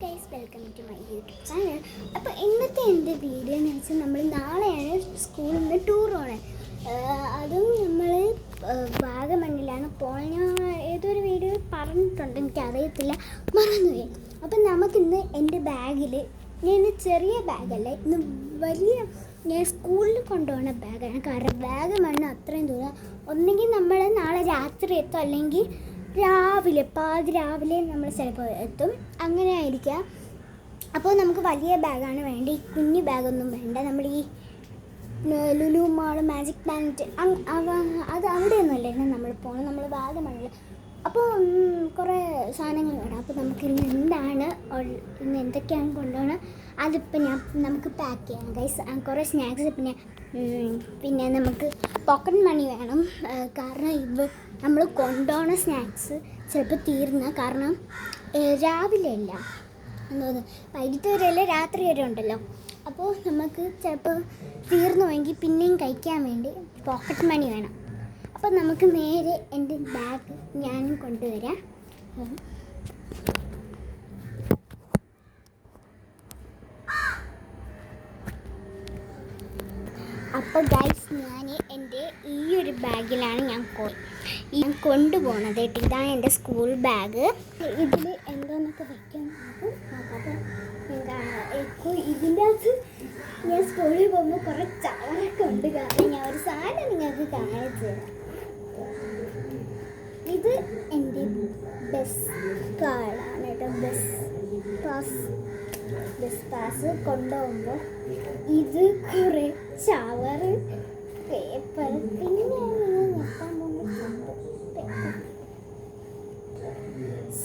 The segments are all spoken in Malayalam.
Guys welcome to my YouTube channel. അപ്പോൾ ഇന്നത്തെ എൻ്റെ വീഡിയോ എന്ന് വെച്ചാൽ നമ്മൾ നാളെയാണ് സ്കൂളിൽ നിന്ന് ടൂർ പോകണത്. അതും നമ്മൾ വാഗമണ്ണിലാണ് പോകണം. ഞാൻ ഏതൊരു വീഡിയോ പറഞ്ഞിട്ടുണ്ട്, എനിക്കറിയത്തില്ല, മറന്നുപോയി. അപ്പം നമുക്കിന്ന് എൻ്റെ ബാഗിൽ, ഞാൻ ചെറിയ ബാഗല്ല, ഇന്ന് വലിയ ഞാൻ സ്കൂളിൽ കൊണ്ടുപോകുന്ന ബാഗാണ്. കാരണം വാഗമണ്ണ് അത്രയും ദൂരം. ഒന്നെങ്കിൽ നമ്മൾ നാളെ രാത്രി എത്തും, അല്ലെങ്കിൽ രാവിലെ നമ്മൾ ചിലപ്പോൾ എത്തും, അങ്ങനെ ആയിരിക്കാം. അപ്പോൾ നമുക്ക് വലിയ ബാഗാണ് വേണ്ട, ഈ കുഞ്ഞു ബാഗൊന്നും വേണ്ട. നമ്മൾ ഈ ലുലു മാൾ, മാജിക് പ്ലാനറ്റ് അത് അവിടെയൊന്നുമല്ല നമ്മൾ പോകണം, നമ്മൾ വാഗമണ്ണിൽ. അപ്പോൾ കുറേ സാധനങ്ങൾ വേണം. അപ്പോൾ നമുക്ക് ഇന്ന് എന്തൊക്കെയാണ് കൊണ്ടുപോകണം അതിപ്പോൾ നമുക്ക് പാക്ക് ചെയ്യാം ഗൈസ്. കുറേ സ്നാക്സ്, പിന്നെ നമുക്ക് പോക്കറ്റ് മണി വേണം. കാരണം നമ്മൾ കൊണ്ടുപോകുന്ന സ്നാക്സ് ചിലപ്പോൾ തീർന്ന, കാരണം രാവിലെ അല്ല എന്തോന്ന് വൈകിട്ട് വരെ അല്ല, രാത്രി വരെ ഉണ്ടല്ലോ. അപ്പോൾ നമുക്ക് ചിലപ്പോൾ തീർന്നു പോയെങ്കിൽ പിന്നെയും കഴിക്കാൻ വേണ്ടി പോക്കറ്റ് മണി വേണം. അപ്പോൾ നമുക്ക് നേരെ എൻ്റെ ബാഗ് ഞാനും കൊണ്ടുവരാം. അപ്പോൾ ഗൈസ്, ഞാൻ എൻ്റെ ഈ ഒരു ബാഗിലാണ് ഞാൻ കൊണ്ടുപോകുന്നത്. ഇതാണ് എൻ്റെ സ്കൂൾ ബാഗ്. ഇതിൽ എന്തോന്നൊക്കെ വയ്ക്കാൻ അപ്പോൾ ഇതിൻ്റെ അകത്ത് ഞാൻ സ്കൂളിൽ പോകുമ്പോൾ കുറേ ചവറൊക്കെ ഉണ്ട്. കാരണം ഞാൻ ഒരു സാധനം നിങ്ങൾക്ക് കാണിച്ചു തരാം. ഇത് എൻ്റെ ബസ് കാർഡാണ് കേട്ടോ. ബസ് പാസ് കൊണ്ടുപോകുമ്പോൾ ഇത് കുറേ ചവറ്, പേപ്പർ, പിന്നെ നോക്കാൻ പോകുന്ന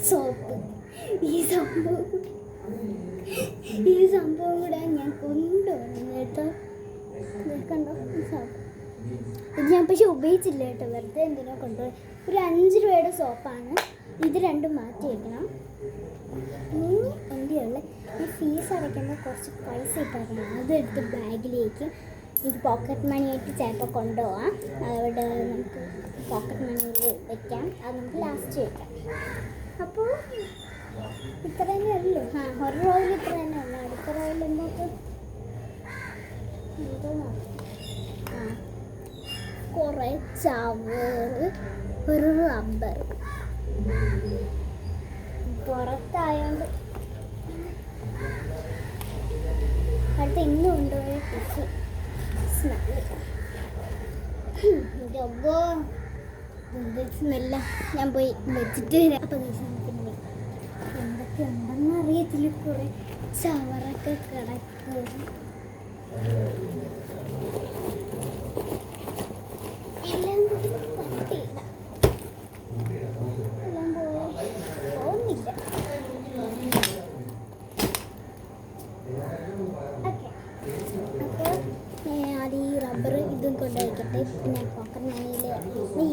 സോപ്പ്. ഈ സംഭവം കൂടെ ഞാൻ കൊണ്ടുപോകുന്നു കേട്ടോ. കണ്ടോ ഈ സോപ്പ്? ഇത് ഞാൻ പക്ഷെ ഉപയോഗിച്ചില്ല കേട്ടോ, വെറുതെ എന്തിനോ കൊണ്ടുപോയി. ഒരു 5 രൂപയുടെ സോപ്പാണ്. ഇത് രണ്ടും മാറ്റി വയ്ക്കണം. ഇനി എൻ്റെ ഉള്ള ഈ ഫീസ് അടയ്ക്കേണ്ട കുറച്ച് പൈസ ഇട്ടാക്കണം, അതെടുത്ത് ബാഗിലേക്ക് ഇത് പോക്കറ്റ് മണി ആയിട്ട് ചിലപ്പോൾ കൊണ്ടുപോകാം. അവിടെ നമുക്ക് പോക്കറ്റ് മണിയിൽ വയ്ക്കാം, അത് നമുക്ക് ലാസ്റ്റ് വയ്ക്കാം. അപ്പോൾ ഇത്ര തന്നെ ഉള്ളൂ. ഒരു റോയിൽ ഇത്ര തന്നെ ഉള്ളൂ. അടുത്ത റോയിൽ എന്തൊക്കെ കുറേ ചവറ്, ഒരു റബ്ബർ. പുറത്തായോണ്ട് അടുത്ത് ഇന്ന് കൊണ്ടുപോയ ടിഷ്യൂ സ്മെല്ല ഞാൻ പോയി വെച്ചിട്ട് വരാം. അപ്പോൾ പിന്നെ എന്തൊക്കെ ഉണ്ടെന്ന് അറിയത്തില്ല, കുറേ ചവറൊക്കെ കിടക്കും. എല്ലാം പോകുന്നില്ല. ഓക്കെ, അപ്പോൾ അത് ഈ റബ്ബർ ഇതും കൊണ്ടുപോയിക്കട്ടെ. പിന്നെ പോക്കറ്റ് മണിയിൽ ഈ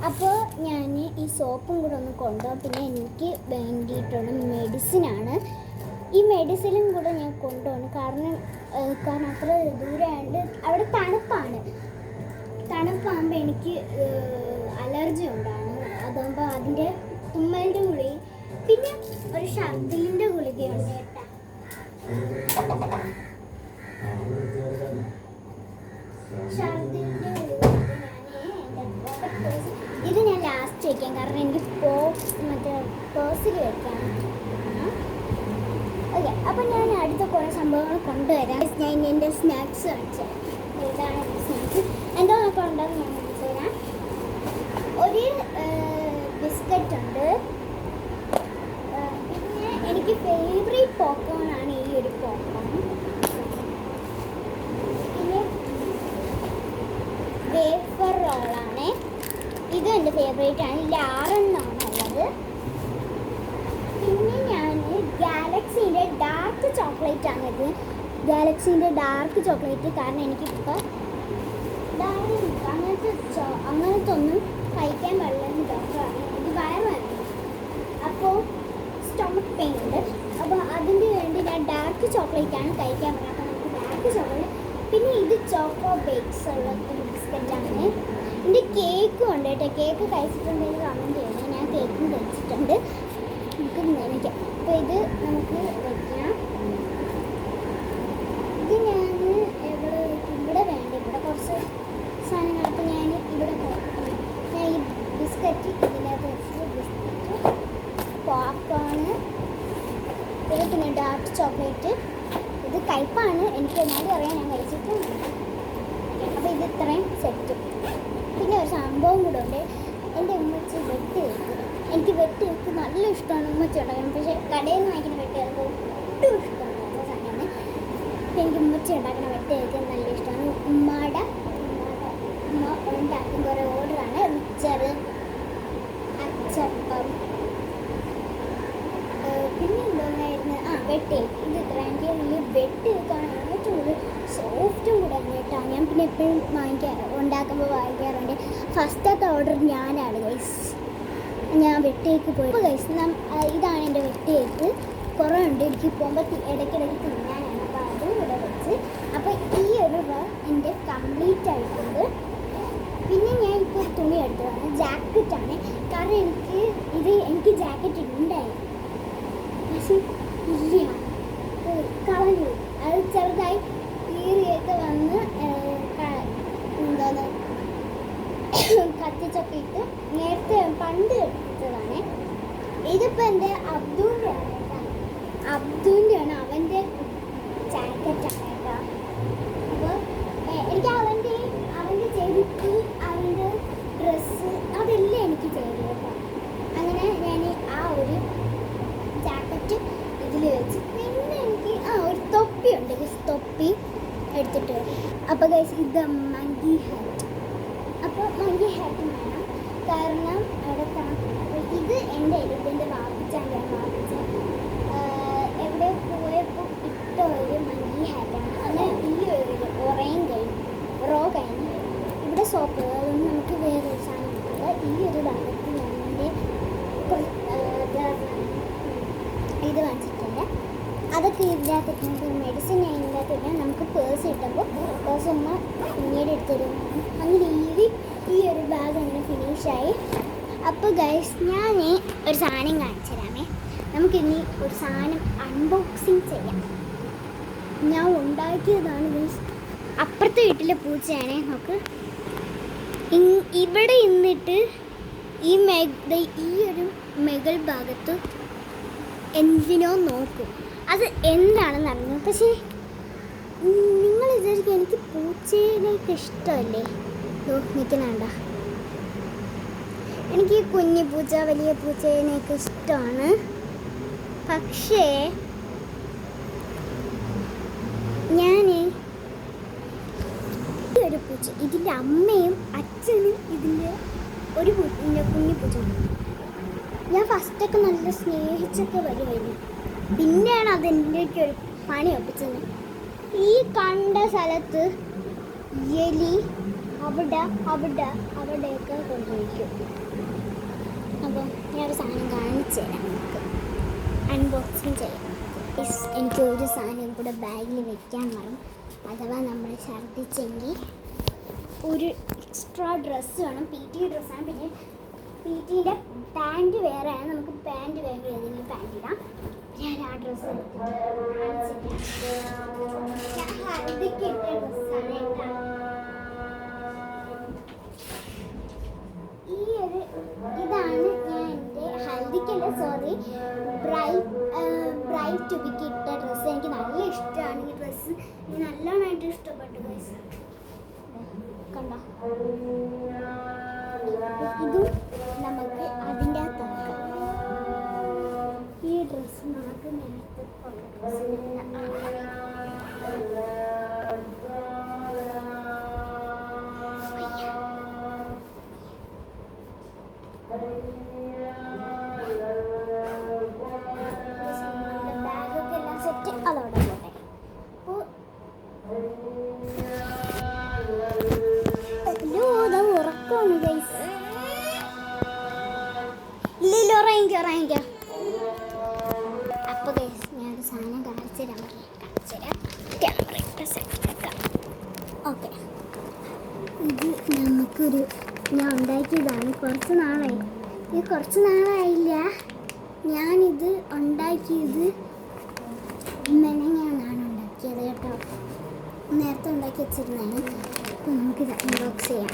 അപ്പോൾ ഞാൻ ഈ സോപ്പും കൂടെ ഒന്ന് കൊണ്ടുപോകാം. പിന്നെ എനിക്ക് വേണ്ടിയിട്ടുള്ള മെഡിസിനാണ്. ഈ മെഡിസിനും കൂടെ ഞാൻ കൊണ്ടുപോകണം. കാരണം അത്ര ദൂരമായിട്ട് അവിടെ തണുപ്പാകുമ്പോൾ എനിക്ക് അലർജി ഉണ്ടാണ്. അതാകുമ്പോൾ അതിൻ്റെ തുമ്മലിൻ്റെ ഗുളിക, പിന്നെ ഒരു ഛർദിലിൻ്റെ ഗുളികയുണ്ട് കേട്ടോ. ഛർദിലിൻ്റെ ഗുളിക ഇത് ഞാൻ ലാസ്റ്റ് വയ്ക്കാം, കാരണം എനിക്ക് പേഴ്സിൽ വയ്ക്കാം. ഓക്കെ, അപ്പം ഞാൻ അടുത്ത കുറേ സംഭവങ്ങൾ കൊണ്ടുവരാം. ഞാൻ എൻ്റെ സ്നാക്സ് കാണിച്ചു. ഇതാണ് എൻ്റെ സ്നാക്സ്. എന്തോന്നൊക്കെ ഉണ്ടെന്ന് ഞാൻ കാണിച്ചു തരാം. ഒരു ബിസ്ക്കറ്റ് ഉണ്ട്. പിന്നെ എനിക്ക് ഫേവറേറ്റ് പോപ്കോണാണ് ഈ ഒരു പോപ്കോൺ. പിന്നെ വേഫർ റോളാണ്. ഇതും എൻ്റെ ഫേവറേറ്റ് ആണ്. ഇതിൽ 6 എണ്ണമാണ് ഉള്ളത്. പിന്നെ ഞാൻ ഗാലക്സീൻ്റെ ഡാർക്ക് ചോക്ലേറ്റ് ആണിത്. ഗാലക്സീൻ്റെ ഡാർക്ക് ചോക്ലേറ്റ്. കാരണം എനിക്കിപ്പോൾ അങ്ങനത്തെ ഒന്നും കഴിക്കാൻ പാടില്ലെന്ന് ഡോക്ടറാണ്. എനിക്ക് വയറുവേദന, അപ്പോൾ സ്റ്റൊമക്ക് പെയിൻ ഉണ്ട്. അപ്പോൾ അതിന് വേണ്ടി ഞാൻ ഡാർക്ക് ചോക്ലേറ്റ് ആണ് കഴിക്കാൻ പറ്റുന്നത്. അപ്പോൾ നമുക്ക് ഡാർക്ക് ചോക്ലേറ്റ് പിന്നെ ഇത് ചോക്കോ ബേക്സ് ഉള്ള ഒരു ബിസ്ക്കറ്റാണ്. ഇതിൻ്റെ കേക്കും ഉണ്ട് കേട്ടോ. കേക്ക് കഴിച്ചിട്ടുണ്ടെങ്കിൽ കമൻറ്റ് ചെയ്യണം. ഞാൻ കേക്കും കഴിച്ചിട്ടുണ്ട്. നമുക്ക് നനയ്ക്കാം. അപ്പോൾ ഇത് നമുക്ക് വയ്ക്കാം. ഇത് ഞാൻ ഇവിടെ വേണ്ട, ഇവിടെ കുറച്ച് സാധനങ്ങളൊക്കെ ഞാൻ ഇവിടെ ഞാൻ ഈ ബിസ്ക്കറ്റ് ഇതിനകത്ത് വെച്ച് ബിസ്ക്കറ്റ്, പോപ്കോണ്, പിന്നെ ഡാർക്ക് ചോക്ലേറ്റ്. ഇത് കയ്പ്പാണ്, എനിക്ക് എന്നാലും അറിയാം, ഞാൻ കഴിച്ചിട്ടുണ്ട്. അപ്പോൾ ഇത് ഇത്രയും സെറ്റ്. പിന്നെ ഒരു സംഭവം കൂടെ ഉണ്ട്. എൻ്റെ ഉമ്മച്ചി വെട്ടി വെക്കും. എനിക്ക് വെട്ടി വെക്ക് നല്ല ഇഷ്ടമാണ്. ഉമ്മച്ചി ഉണ്ടാക്കണം. പക്ഷേ കടയിൽ നിന്ന് വാങ്ങിക്കുന്ന വെട്ടി വെക്ക് ഒട്ടും ഇഷ്ടമാണ് സാധനമാണ്. എനിക്ക് ഉമ്മച്ചി ഉണ്ടാക്കുന്ന വെട്ടി വെക്ക് നല്ല ഇഷ്ടമാണ്. ഉമ്മ ഉണ്ടാക്കും കുറേ ഓർഡറാണ്. മിച്ചർ, അച്ചപ്പം, പിന്നെ എന്തോന്നായിരുന്നു, വെട്ടി. ഇത് ഇത്ര എനിക്ക് വലിയ വെട്ടി വെക്കാണ് ഏറ്റവും കൂടുതൽ സോഫ്റ്റും കൂടെ കേട്ടോ. ഞാൻ പിന്നെ എപ്പോഴും ഉണ്ടാക്കുമ്പോൾ വാങ്ങിക്കാറുണ്ട്. ഫസ്റ്റത്തെ ഓർഡർ ഞാനാണ് ഗൈസ്. ഞാൻ വെട്ടിയേക്ക് പോയി ഗൈസ്. ഇതാണ് എൻ്റെ വെട്ടിയേക്ക്. കുറേ ഉണ്ട്, എനിക്ക് പോകുമ്പോൾ ഇടയ്ക്കിടയ്ക്ക് തിന്നാനാണ്. അപ്പോൾ അതും കൂടെ വെച്ച്. അപ്പോൾ ഈ ഒരു എൻ്റെ കംപ്ലീറ്റ് ആയിട്ടുണ്ട്. പിന്നെ ഞാൻ ഇപ്പോൾ തുണി എടുത്തതാണ്, ജാക്കറ്റാണ്. കാരണം എനിക്ക് ജാക്കറ്റ് ഉണ്ടായിരുന്നു, പക്ഷേ ഇല്ല, കളഞ്ഞു. അത് ചെറുതായി കീറിയൊക്കെ വന്ന് എന്താണ് കത്തിച്ചൊക്കെ ഇട്ട് നേരത്തെ പണ്ട് എടുത്തതാണ്. ഇതിപ്പോൾ എൻ്റെ അബ്ദുവിൻ്റെയാണ്, അവൻ്റെ ജാക്കറ്റാണ് കേട്ടോ. അപ്പോൾ എനിക്ക് അവൻ്റെ ചെരുപ്പ്, അവൻ്റെ ഡ്രസ്സ് അതെല്ലാം എനിക്ക് ചെയ്തു കേട്ടോ. അങ്ങനെ ഞാൻ ആ ഒരു ജാക്കറ്റ് ഇതിൽ വെച്ച്. പിന്നെ എനിക്ക് ഒരു തൊപ്പിയുണ്ട്, തൊപ്പി എടുത്തിട്ട് വരും. അപ്പോൾ ഗൈസ് ഇത് മങ്കി ഹാറ്റ്. അപ്പോൾ മങ്കി ഹാറ്റ് വേണം, കാരണം അവിടെ ഇത് എൻ്റെ എലിഫൻ്റെ വാപ്പിച്ചാൻ്റെ എവിടെ പോയപ്പോൾ ഇട്ട ഒരു മങ്കി ഹാറ്റാണ്. അങ്ങനെ ഈ ഒരു റോ കഴിഞ്ഞ് ഇവിടെ സോപ്പ്, അതുകൊണ്ട് നമുക്ക് വേറൊരു സാധനം കിട്ടില്ല. ഈ ഒരു ഭാഗത്ത് ഞാൻ എൻ്റെ ഇത് വാങ്ങിച്ചിട്ടുണ്ട്. അതൊക്കെ ഇതിനകത്തിട്ടുണ്ട്. മെഡിസിൻ ഞാൻ ഇതിനകത്തിട്ട് നമുക്ക് പേഴ്സ് കിട്ടുമ്പോൾ പേഴ്സ് ഉമ്മ പിന്നീട് എടുത്തിരും. അങ്ങനെ ഈ ഒരു ബാഗ് അങ്ങനെ ഫിനിഷായി. അപ്പോൾ ഗൈസ് ഞാൻ ഒരു സാധനം കാണിച്ചു തരാമേ. നമുക്കിനി ഒരു സാധനം അൺബോക്സിങ് ചെയ്യാം. ഞാൻ ഉണ്ടാക്കിയതാണ് ഗൈസ്. അപ്പുറത്തെ വീട്ടിലെ പൂച്ചയാണേ. നമുക്ക് ഇവിടെ ഇന്നിട്ട് ഈ ഒരു മുകൾ ഭാഗത്ത് എന്തിനോ നോക്കും. അത് എന്താണെന്ന് അറിഞ്ഞു. പക്ഷേ നിങ്ങൾ വിചാരിക്കും എനിക്ക് പൂച്ചേനെയൊക്കെ ഇഷ്ടമല്ലേ? നിൽക്കുന്നുണ്ട. എനിക്ക് കുഞ്ഞു പൂച്ച, വലിയ പൂച്ചേനെയൊക്കെ ഇഷ്ടമാണ്. പക്ഷേ ഞാൻ ഒരു പൂച്ച, ഇതിൻ്റെ അമ്മയും അച്ഛനും ഇതിൻ്റെ ഒരു കുഞ്ഞു പൂച്ച. ഞാൻ ഫസ്റ്റൊക്കെ നല്ല സ്നേഹിച്ചൊക്കെ വരുമായിരുന്നു. പിന്നെയാണ് അതെൻ്റെയൊക്കെ ഒരു പണി ഒപ്പിച്ചത്. ഈ കണ്ട സ്ഥലത്ത് എലി അവിടെയൊക്കെ കൊണ്ടുപോയിക്കും. അപ്പോൾ ഞാനൊരു സാധനം കാണിച്ചു തരാം, നമുക്ക് അൺബോക്സിങ് ചെയ്യാം. എനിക്ക് ഒരു സാധനം കൂടെ ബാഗിൽ വെക്കാൻ വേണം. അഥവാ നമ്മൾ ഛർദ്ദിച്ചെങ്കിൽ ഒരു എക്സ്ട്രാ ഡ്രസ്സ് വേണം. PT ഡ്രസ്സാണ്. പിന്നെ PT-യുടെ പാൻറ്റ് വേറെയാണ്. നമുക്ക് പാൻറ്റ് വേറെ ഏതെങ്കിലും പാൻറ്റ് ഇടാം. ഞാൻ ആ ഡ്രസ്സ് ഞാൻ ഹൽദിക്ക് ഇട്ട ഡ്രസ്സാണ്. ഇതാണ് ഞാൻ എൻ്റെ ഹൽദിക്കല്ല, സോറി, ബ്രൈറ്റ് ടു ബിക്ക് ഇട്ട ഡ്രസ്സ്. എനിക്ക് നല്ല ഇഷ്ടമാണ് ഈ ഡ്രസ്സ്. എനിക്ക് നല്ലോണമായിട്ട് ഇഷ്ടപ്പെട്ടു ഡ്രസ്സ്. കണ്ടോ? ഇതും നമുക്ക് അതിൻ്റെ അകത്താക്കാം. ഈ ഡ്രസ്സ് നമുക്ക് നേരത്തെ ബാഗൊക്കെ എല്ലാം സെറ്റ് അതോടെ പോട്ടെ. അപ്പോൾ ഉറക്കമാണ് ഗൈസ്. ഇല്ലല്ലോ, ഇറങ്ങിക്കോ. അപ്പോൾ ഗൈസ് ഞാനൊരു സാധനം കാണിച്ചു തരാം. ക്യാമറ സെറ്റ് ആക്കാം. ഞാൻ ഉണ്ടാക്കിയതാണ്. കുറച്ച് നാളായില്ല ഞാനിത് ഉണ്ടാക്കിയത്. മെനഞ്ഞാണ് ഉണ്ടാക്കിയത് കേട്ടോ. നേരത്തെ ഉണ്ടാക്കി വെച്ചിരുന്നതാണ്. അപ്പോൾ നമുക്കിത് അൺബോക്സ് ചെയ്യാം.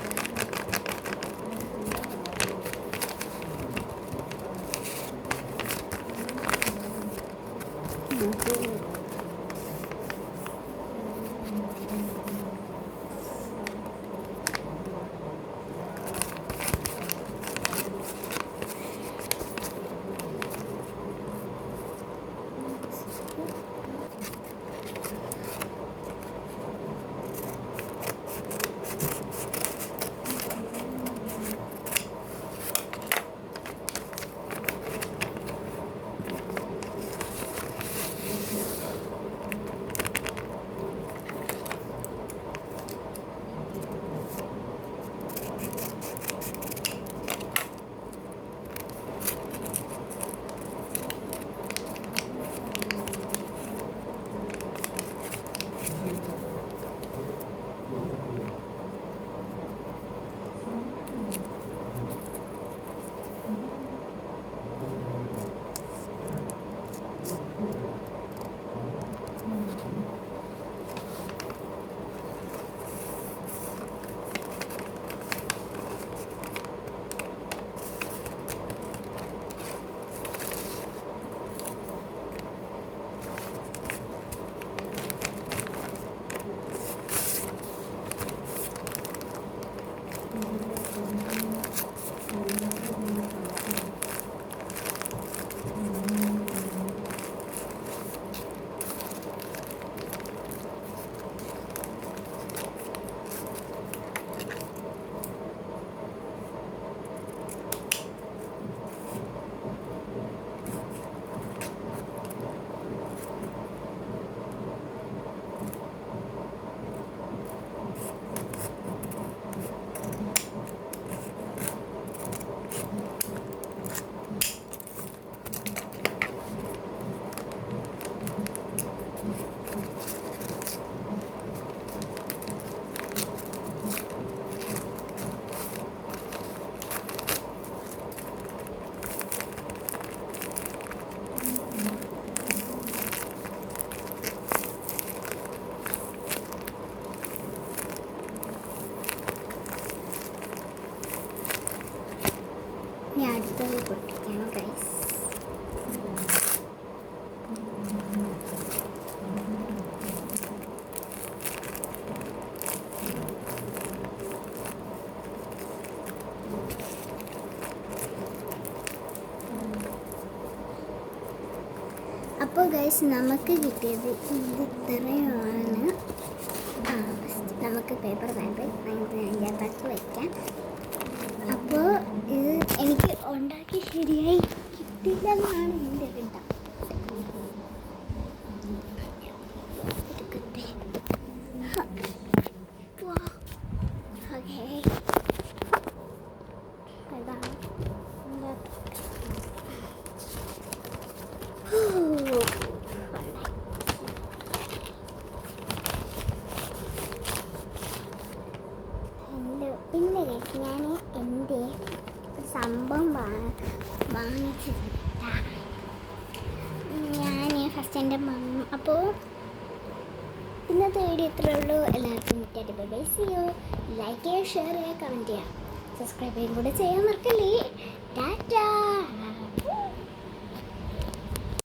ഞാൻ അടുത്തത് പൊട്ടിക്കണം ഗൈസ്. അപ്പോൾ ഗൈസ് നമുക്ക് കിട്ടിയത് ഇത് ഇത്രയുമാണ്. നമുക്ക് പേപ്പർ ബാഗ് അതിനകത്താക്കി വയ്ക്കാം. അപ്പോൾ ഇത് എനിക്ക് ഉണ്ടാക്കി ശരിയായി കിട്ടില്ലെന്നാണ് എൻ്റെ കിട്ടാം. പിന്നെ ഞാൻ എൻ്റെ സംഭവം വാങ്ങിച്ചിട്ട ഞാൻ ഫസ്റ്റ് എൻ്റെ അപ്പോൾ ഇന്നത്തെ വീഡിയോ ഇത്രയേ ഉള്ളൂ. എല്ലാവർക്കും ബൈ. See you. ലൈക്ക് ചെയ്യുക, ഷെയർ ചെയ്യുക, കമൻറ്റ് ചെയ്യുക, സബ്സ്ക്രൈബ് ചെയ്യുക കൂടെ ചെയ്യാൻ മറക്കല്ലേ.